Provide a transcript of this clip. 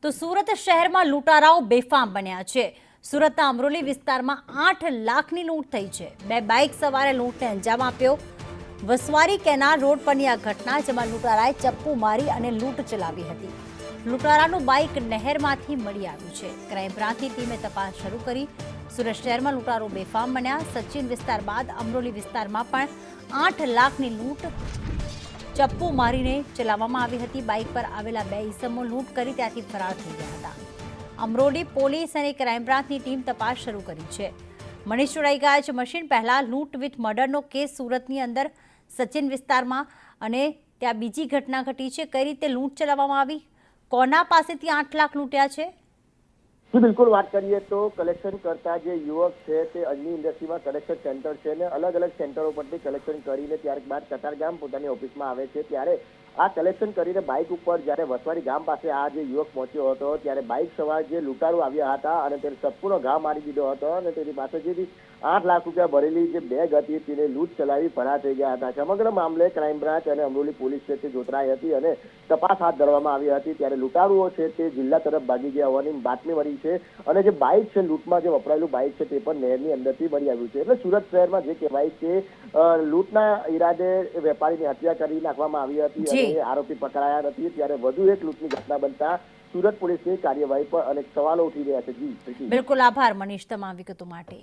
તો સુરત શહેરમાં લૂંટારાઓ બેફામ બન્યા છે। સુરતના અમરોલી વિસ્તારમાં 8 લાખની લૂંટ થઈ છે। બે બાઇક સવારે લૂંટને અંજામ આપ્યો। વસવારી કેનાલ રોડ પરની આ ઘટના, જેમાં લૂંટારાએ ચપ્પુ મારી અને લૂંટ ચલાવી હતી। લૂંટારાનું બાઇક નહેરમાંથી મળી આવ્યું છે। ક્રાઇમ બ્રાન્ચની ટીમે તપાસ શરૂ કરી। સુરત શહેરમાં લૂંટારો બેફામ બન્યા। સચિન વિસ્તાર બાદ અમરોલી વિસ્તારમાં પણ 8 લાખની લૂંટ ચપ્પુ મારીને ચલાવવામાં આવી હતી। બાઇક પર આવેલા બે ઈસમો લૂંટ કરી ત્યાંથી ફરાર થઈ ગયા હતા। અમરોલી પોલીસ અને ક્રાઇમ બ્રાન્ચની ટીમ તપાસ શરૂ કરી છે। મનીષ ચોડાઈ ગયા છે મશીન। પહેલા લૂંટ વિથ મર્ડરનો કેસ સુરતની અંદર સચિન વિસ્તારમાં, અને ત્યાં બીજી ઘટના ઘટી છે। કઈ રીતે લૂંટ ચલાવવામાં આવી, કોના પાસેથી 8 લાખ લૂંટ્યા છે? બિલકુલ વાત કરીએ તો કલેક્શન કરતા જે યુવક છે તે અજની ઇન્ડસ્ટ્રીમાં કલેક્શન સેન્ટર છે ને અલગ અલગ સેન્ટરો પરથી કલેક્શન કરીને ત્યારબાદ કતારગામ પોતાની ઓફિસમાં આવે છે। ત્યારે આ કલેક્શન કરીને બાઇક ઉપર જ્યારે વસવારી ગામ પાસે આ જે યુવક પહોંચ્યો હતો, ત્યારે બાઇક સવાર જે લૂંટારૂ આવ્યા હતા અને તેને ચપ્પુનો ઘા મારી દીધો હતો અને તેની પાસેથી 8 લાખ રૂપિયા ભરેલી જે બેગ હતી તેને લૂંટ ચલાવી ફરાર થઈ ગયા હતા। સમગ્ર મામલે ક્રાઇમ બ્રાન્ચ અને અમરોલી પોલીસ છે તે જોતરાઈ હતી અને તપાસ હાથ ધરવામાં આવી હતી। ત્યારે લૂંટારુઓ છે તે જિલ્લા તરફ ભાગી ગયા હોવાની બાતમી મળી છે અને જે બાઇક છે, લૂંટમાં જે વપરાયેલું બાઇક છે તે પણ નહેરની અંદરથી મળી આવ્યું છે। એટલે સુરત શહેરમાં જે કહેવાય કે લૂંટના ઈરાદે વેપારીની હત્યા કરી નાખવામાં આવી હતી અને આરોપી પકડાયા નથી। ત્યારે વધુ એક લૂંટની ઘટના બનતા સુરત પોલીસની કાર્યવાહી પર અનેક સવાલો ઉઠી રહ્યા છે। જી બિલકુલ, આભાર મનીષ તમામ વિગતો માટે।